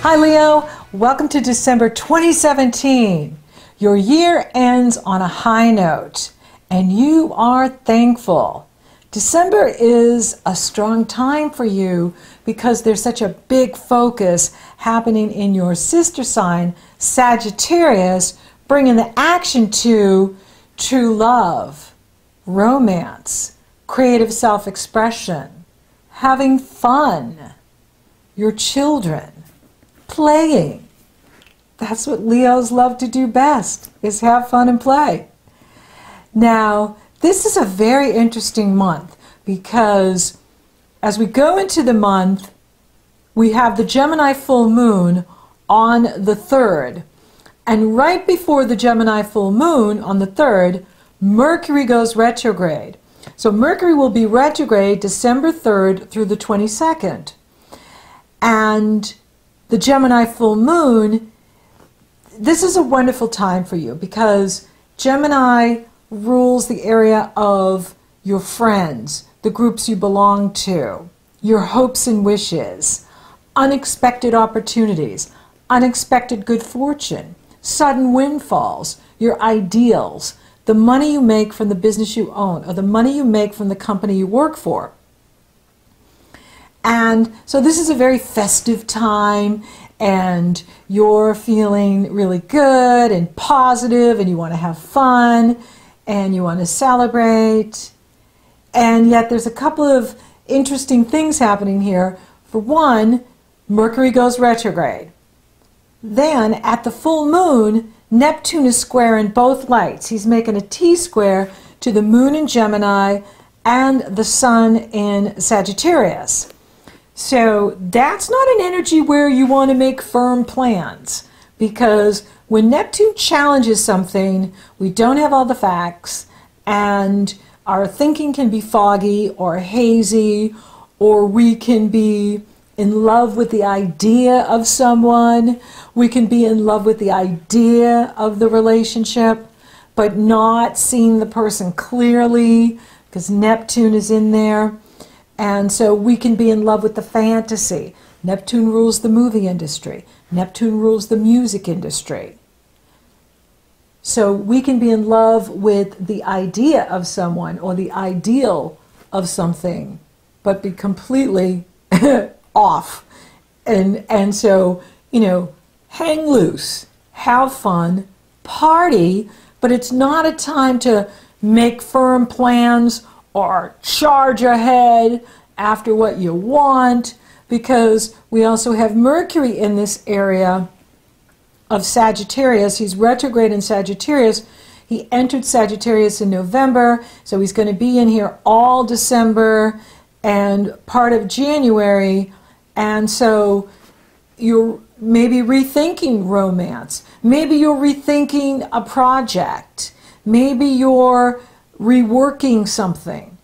Hi Leo, welcome to December 2017. Your year ends on a high note and you are thankful. December is a strong time for you because there's such a big focus happening in your sister sign, Sagittarius, bringing the action to true love, romance, creative self-expression, having fun, your children, playing. That's what Leos love to do best, is have fun and play. Now, this is a very interesting month because as we go into the month, we have the Gemini full moon on the 3rd. And right before the Gemini full moon on the 3rd, Mercury goes retrograde. So Mercury will be retrograde December 3rd through the 22nd. And the Gemini full moon, this is a wonderful time for you because Gemini rules the area of your friends, the groups you belong to, your hopes and wishes, unexpected opportunities, unexpected good fortune, sudden windfalls, your ideals, the money you make from the business you own or the money you make from the company you work for. And so this is a very festive time and you're feeling really good and positive and you want to have fun and you want to celebrate. And yet there's a couple of interesting things happening here. For one, Mercury goes retrograde. Then at the full moon, Neptune is square in both lights. He's making a T-square to the moon in Gemini and the sun in Sagittarius. So that's not an energy where you want to make firm plans, because when Neptune challenges something, we don't have all the facts and our thinking can be foggy or hazy, or we can be in love with the idea of someone, we can be in love with the idea of the relationship, but not seeing the person clearly because Neptune is in there. And so we can be in love with the fantasy. Neptune rules the movie industry. Neptune rules the music industry. So we can be in love with the idea of someone or the ideal of something, but be completely off. And so, you know, hang loose, have fun, party, but it's not a time to make firm plans or charge ahead after what you want, because we also have Mercury in this area of Sagittarius. He's retrograde in Sagittarius. He entered Sagittarius in November, so he's going to be in here all December and part of January. And so you're maybe rethinking romance. Maybe you're rethinking a project. Maybe you're reworking something.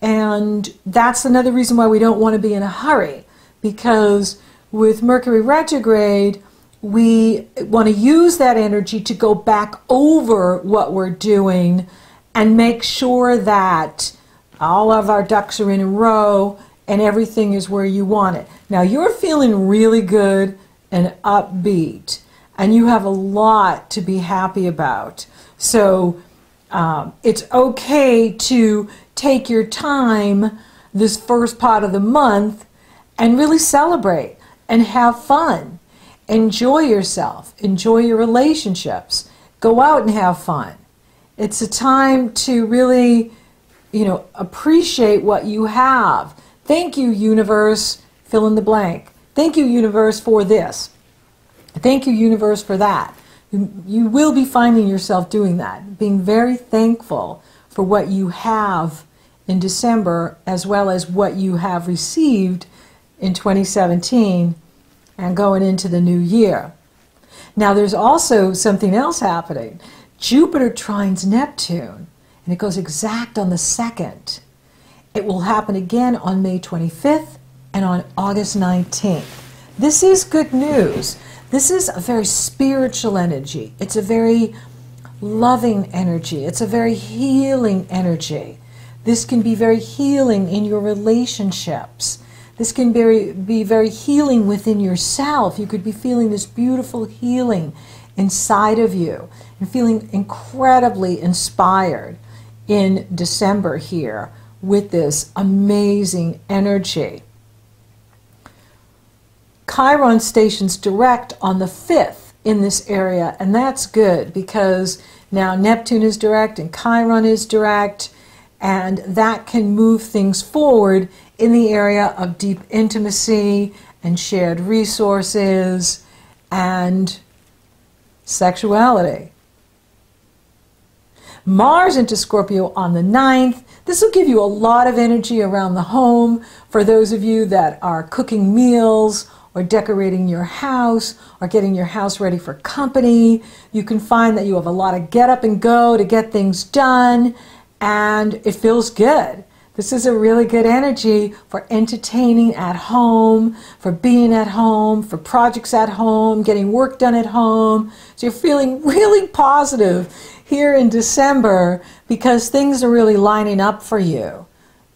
And that's another reason why we don't want to be in a hurry, because with Mercury retrograde, we want to use that energy to go back over what we're doing and make sure that all of our ducks are in a row and everything is where you want it. Now you're feeling really good and upbeat and you have a lot to be happy about. So it's okay to take your time this first part of the month and really celebrate and have fun. Enjoy yourself. Enjoy your relationships. Go out and have fun. It's a time to really, you know, appreciate what you have. Thank you, universe, fill in the blank. Thank you, universe, for this. Thank you, universe, for that. You will be finding yourself doing that, being very thankful for what you have in December as well as what you have received in 2017 and going into the new year. Now there's also something else happening. Jupiter trines Neptune, and it goes exact on the 2nd. It will happen again on May 25th and on August 19th. This is good news. This is a very spiritual energy. It's a very loving energy. It's a very healing energy. This can be very healing in your relationships. This can be very healing within yourself. You could be feeling this beautiful healing inside of you and feeling incredibly inspired in December here with this amazing energy. Chiron stations direct on the 5th in this area, and that's good because now Neptune is direct and Chiron is direct, and that can move things forward in the area of deep intimacy and shared resources and sexuality. Mars into Scorpio on the 9th. This will give you a lot of energy around the home for those of you that are cooking meals or decorating your house or getting your house ready for company. You can find that you have a lot of get up and go to get things done, and it feels good. This is a really good energy for entertaining at home, for being at home, for projects at home, getting work done at home. So you're feeling really positive here in December because things are really lining up for you.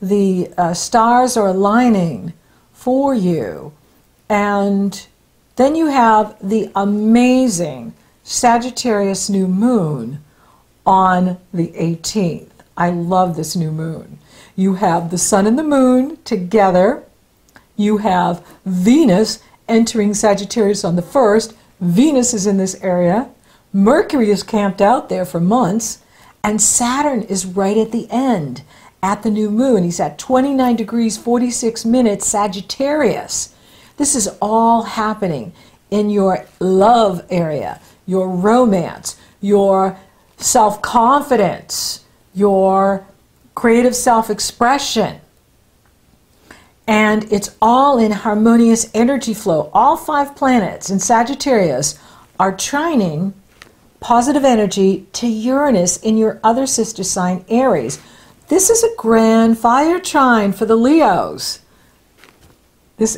The stars are aligning for you. And then you have the amazing Sagittarius new moon on the 18th. I love this new moon. You have the sun and the moon together. You have Venus entering Sagittarius on the 1st. Venus is in this area. Mercury is camped out there for months. And Saturn is right at the end at the new moon. He's at 29 degrees, 46 minutes, Sagittarius. This is all happening in your love area, your romance, your self-confidence, your creative self-expression. And it's all in harmonious energy flow. All 5 planets in Sagittarius are trining positive energy to Uranus in your other sister sign, Aries. This is a grand fire trine for the Leos. This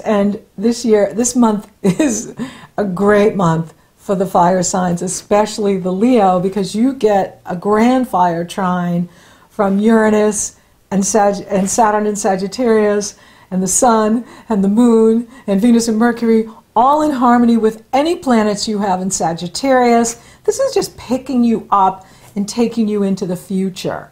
month is a great month for the fire signs, especially the Leo, because you get a grand fire trine from Uranus and Saturn and Sagittarius and the Sun and the Moon and Venus and Mercury, all in harmony with any planets you have in Sagittarius. This is just picking you up and taking you into the future.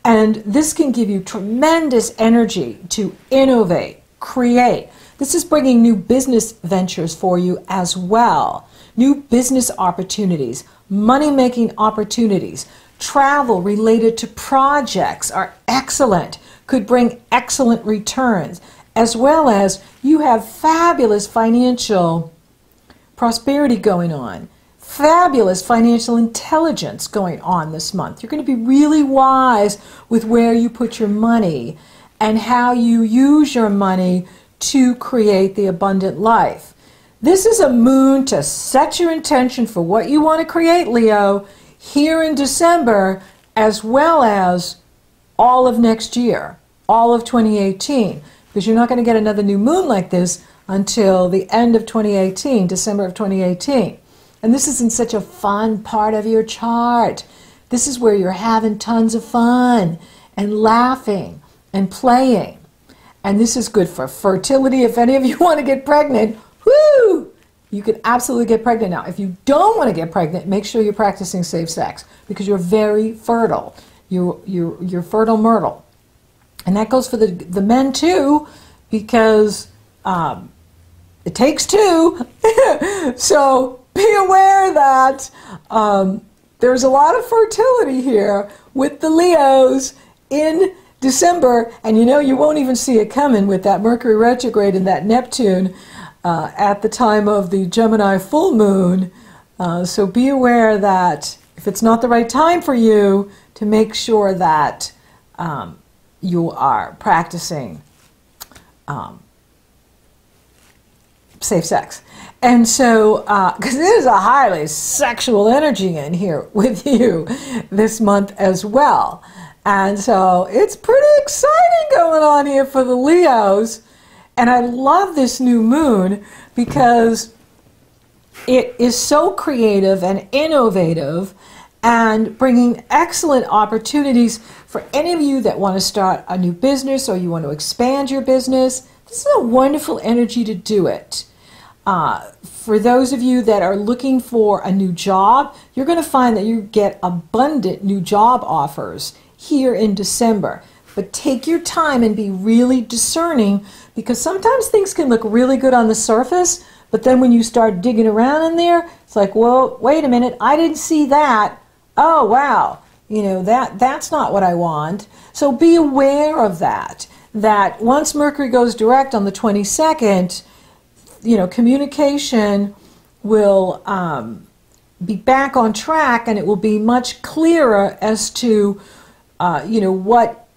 And this can give you tremendous energy to innovate, create. This is bringing new business ventures for you as well. New business opportunities, money-making opportunities, travel related to projects are excellent, could bring excellent returns, as well as you have fabulous financial prosperity going on, fabulous financial intelligence going on this month. You're going to be really wise with where you put your money and how you use your money to create the abundant life. This is a moon to set your intention for what you want to create, Leo, here in December, as well as all of next year, all of 2018, because you're not going to get another new moon like this until the end of 2018, December of 2018. And this is in such a fun part of your chart. This is where you're having tons of fun and laughing and playing. And this is good for fertility. If any of you want to get pregnant, whoo, you can absolutely get pregnant now. If you don't want to get pregnant, make sure you're practicing safe sex because you're very fertile. You're fertile myrtle. And that goes for the men too, because it takes two. So be aware that there's a lot of fertility here with the Leos in December, and you know you won't even see it coming with that Mercury retrograde and that Neptune at the time of the Gemini full moon. So be aware that if it's not the right time for you, to make sure that you are practicing safe sex. And so, because there's a highly sexual energy in here with you this month as well. And so it's pretty exciting going on here for the Leos. And I love this new moon because it is so creative and innovative and bringing excellent opportunities for any of you that want to start a new business or you want to expand your business. this is a wonderful energy to do it. For those of you that are looking for a new job, you're going to find that you get abundant new job offers here in December. But take your time and be really discerning, because sometimes things can look really good on the surface, but then when you start digging around in there, it's like, well, wait a minute, I didn't see that. Oh, wow, you know, that's not what I want. So be aware of that once Mercury goes direct on the 22nd, you know, communication will be back on track, and it will be much clearer as to, you know, what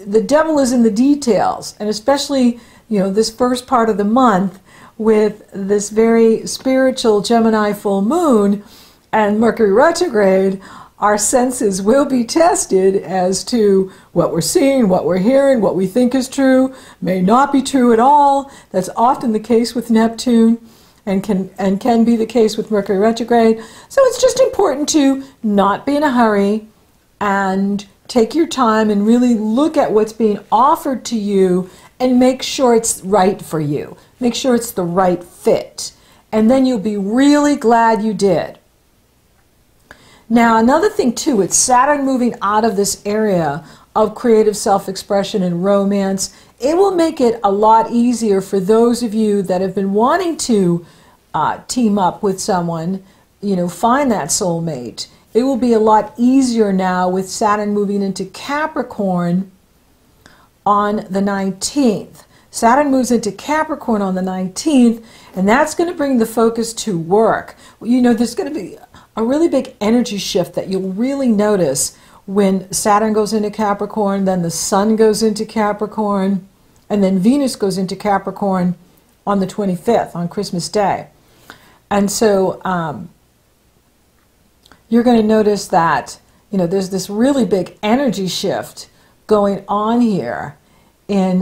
the devil is in the details, and especially, you know, this first part of the month with this very spiritual Gemini full moon and Mercury retrograde, our senses will be tested as to what we're seeing, what we're hearing, what we think is true, may not be true at all. That's often the case with Neptune and can be the case with Mercury retrograde. So it's just important to not be in a hurry and take your time and really look at what's being offered to you and make sure it's right for you. Make sure it's the right fit. And then you'll be really glad you did. Now, another thing too, it's Saturn moving out of this area of creative self-expression and romance. It will make it a lot easier for those of you that have been wanting to team up with someone, you know, find that soulmate. It will be a lot easier now with Saturn moving into Capricorn on the 19th. Saturn moves into Capricorn on the 19th, and that's going to bring the focus to work. You know, there's going to be a really big energy shift that you'll really notice when Saturn goes into Capricorn, then the Sun goes into Capricorn, and then Venus goes into Capricorn on the 25th, on Christmas Day. And so you're going to notice that, you know, there's this really big energy shift going on here in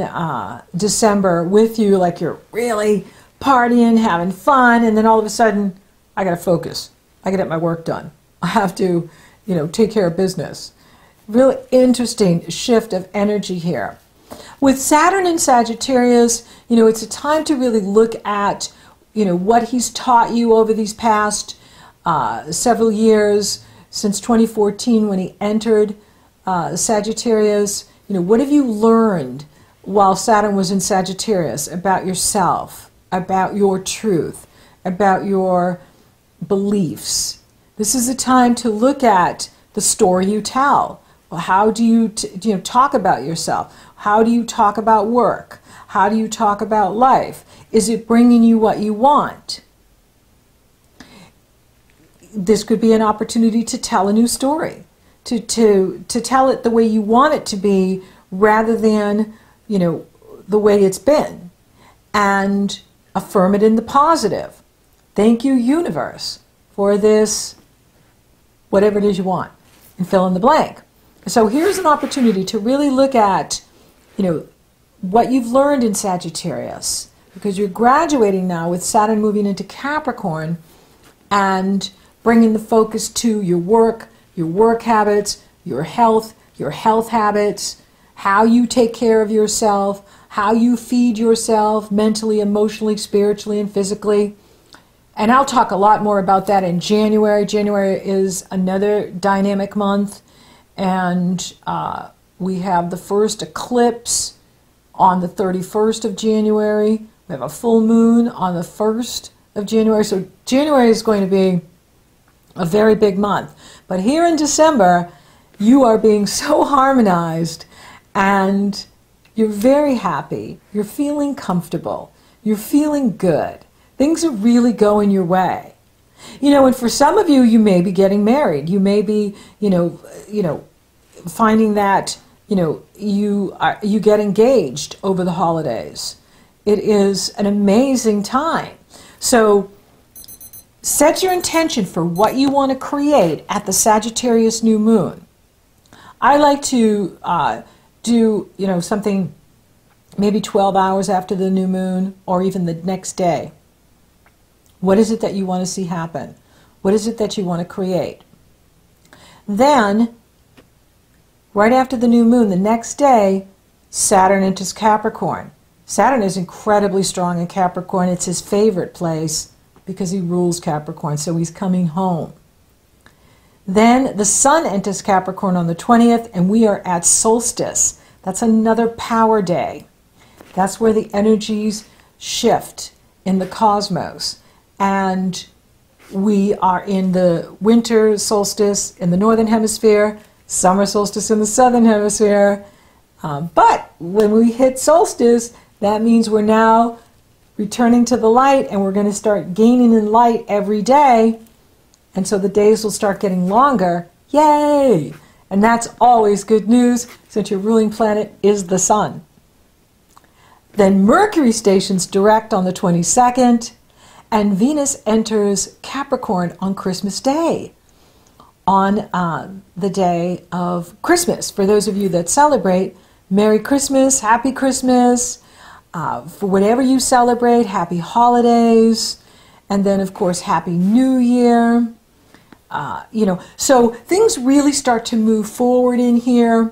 December with you, like you're really partying, having fun, and then all of a sudden, I got to focus. I got to get my work done. I have to, you know, take care of business. Really interesting shift of energy here. With Saturn in Sagittarius, you know, it's a time to really look at, you know, what he's taught you over these past several years, since 2014 when he entered Sagittarius. You know, what have you learned while Saturn was in Sagittarius about yourself, about your truth, about your beliefs? This is a time to look at the story you tell. Well, how do you, you know, talk about yourself? How do you talk about work? How do you talk about life? Is it bringing you what you want? This could be an opportunity to tell a new story, to tell it the way you want it to be rather than, you know, the way it's been, and affirm it in the positive. Thank you, universe, for this, whatever it is you want, and fill in the blank. So here's an opportunity to really look at, you know, what you've learned in Sagittarius, because you're graduating now with Saturn moving into Capricorn and bringing the focus to your work habits, your health habits, how you take care of yourself, how you feed yourself mentally, emotionally, spiritually, and physically. And I'll talk a lot more about that in January. January is another dynamic month, and we have the first eclipse on the 31st of January. We have a full moon on the 1st of January. So January is going to be a very big month. But here in December, you are being so harmonized, and you're very happy. You're feeling comfortable. You're feeling good. Things are really going your way. You know, and for some of you, you may be getting married. You may be, you know, finding that, you know, you get engaged over the holidays. It is an amazing time. So set your intention for what you want to create at the Sagittarius new moon. I like to do, you know, something maybe 12 hours after the new moon or even the next day. What is it that you want to see happen? What is it that you want to create? Then, right after the new moon, the next day, Saturn enters Capricorn. Saturn is incredibly strong in Capricorn. It's his favorite place because he rules Capricorn, so he's coming home. Then the Sun enters Capricorn on the 20th, and we are at solstice. That's another power day. That's where the energies shift in the cosmos. And we are in the winter solstice in the northern hemisphere, summer solstice in the southern hemisphere. But when we hit solstice, that means we're now returning to the light, and we're going to start gaining in light every day. And so the days will start getting longer. Yay! And that's always good news, since your ruling planet is the Sun. Then Mercury stations direct on the 22nd, and Venus enters Capricorn on Christmas Day, on the day of Christmas. For those of you that celebrate, Merry Christmas, Happy Christmas, for whatever you celebrate, Happy Holidays, and then of course Happy New Year. So things really start to move forward in here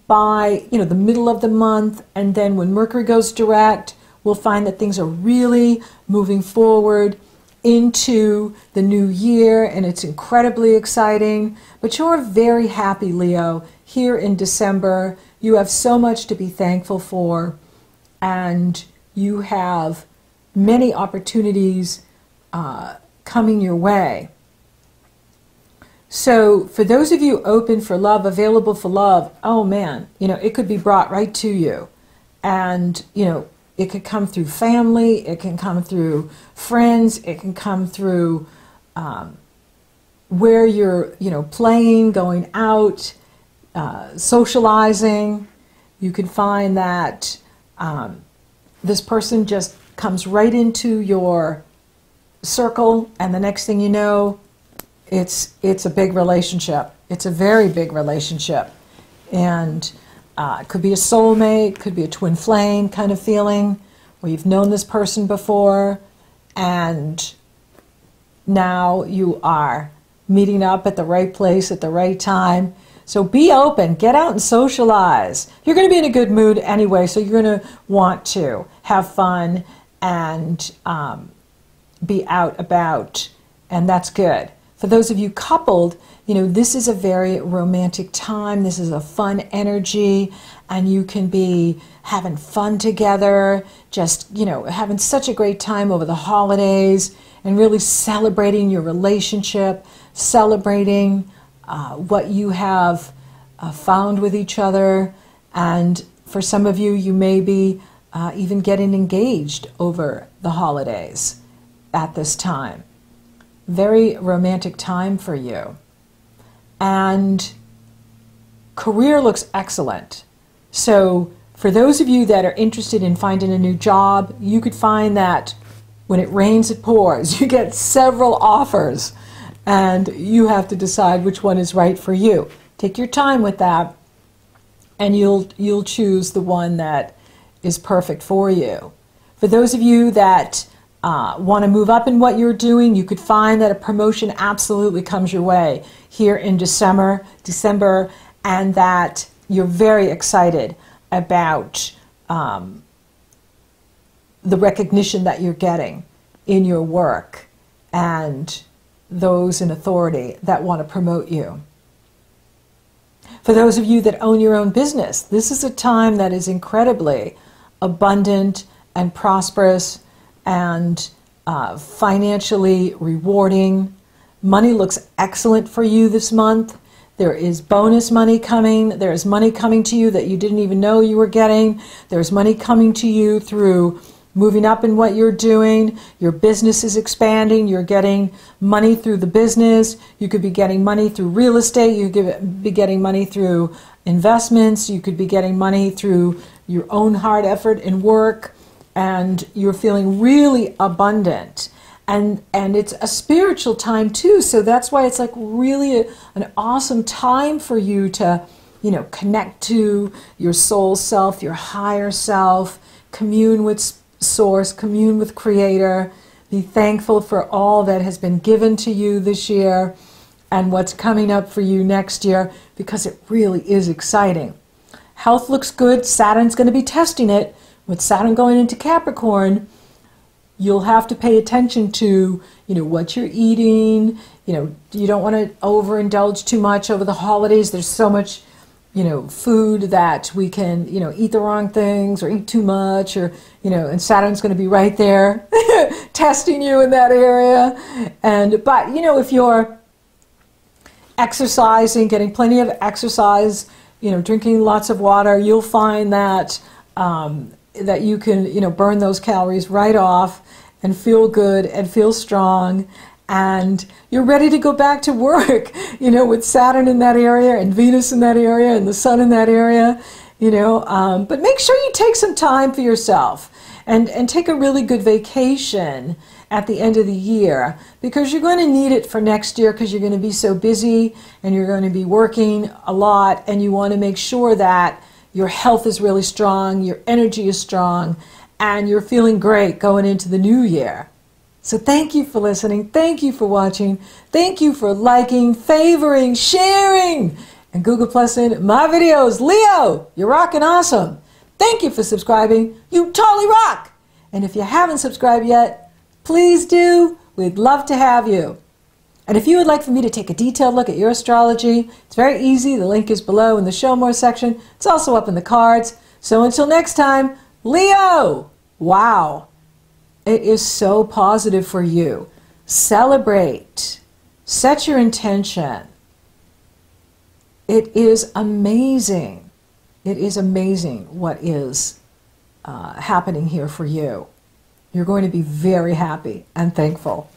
by, the middle of the month, and then when Mercury goes direct, we'll find that things are really moving forward into the new year, and it's incredibly exciting. But you're very happy, Leo, here in December. You have so much to be thankful for, and you have many opportunities coming your way. So for those of you open for love, available for love, oh man, it could be brought right to you. And, it could come through family, it can come through friends, it can come through where you're, playing, going out, socializing. You can find that this person just comes right into your circle, and the next thing you know, it's a big relationship. It's a very big relationship. And it could be a soulmate, could be a twin flame kind of feeling, where you've known this person before, and now you are meeting up at the right place at the right time. So be open, get out and socialize. You're going to be in a good mood anyway, so you're going to want to have fun and be out about, and that's good. For those of you coupled, this is a very romantic time. This is a fun energy, and you can be having fun together, just, having such a great time over the holidays and really celebrating your relationship, celebrating what you have found with each other. And for some of you, you may be even getting engaged over the holidays at this time. Very romantic time for you. And career looks excellent. So for those of you that are interested in finding a new job, you could find that when it rains, it pours. You get several offers, and you have to decide which one is right for you. Take your time with that, and you'll choose the one that is perfect for you. For those of you that want to move up in what you're doing, you could find that a promotion absolutely comes your way here in December, and that you're very excited about the recognition that you're getting in your work and those in authority that want to promote you. For those of you that own your own business, this is a time that is incredibly abundant and prosperous and financially rewarding. Money looks excellent for you this month. There is bonus money coming. There is money coming to you that you didn't even know you were getting. There's money coming to you through moving up in what you're doing. Your business is expanding. You're getting money through the business. You could be getting money through real estate. You could be getting money through investments. You could be getting money through your own hard effort and work. And you're feeling really abundant. And it's a spiritual time too, so that's why it's like really an awesome time for you to, connect to your soul self, your higher self, commune with Source, commune with Creator, be thankful for all that has been given to you this year and what's coming up for you next year, because it really is exciting. Health looks good. Saturn's going to be testing it With Saturn going into Capricorn, you'll have to pay attention to, what you're eating. You don't want to overindulge too much over the holidays. There's so much, food that we can, eat the wrong things or eat too much, or, and Saturn's going to be right there testing you in that area. But if you're exercising, getting plenty of exercise, drinking lots of water, you'll find that that you can, burn those calories right off and feel good and feel strong, and you're ready to go back to work, with Saturn in that area and Venus in that area and the Sun in that area, but make sure you take some time for yourself and take a really good vacation at the end of the year, because you're going to need it for next year, because you're going to be so busy and you're going to be working a lot, and you want to make sure that your health is really strong, your energy is strong, and you're feeling great going into the new year. So thank you for listening. Thank you for watching. Thank you for liking, favoring, sharing, and Google Plusing my videos. Leo, you're rocking awesome. Thank you for subscribing. You totally rock. And if you haven't subscribed yet, please do. We'd love to have you. And if you would like for me to take a detailed look at your astrology, it's very easy. The link is below in the Show More section. It's also up in the cards. So until next time, Leo, wow, it is so positive for you. Celebrate. Set your intention. It is amazing. It is amazing what is happening here for you. You're going to be very happy and thankful.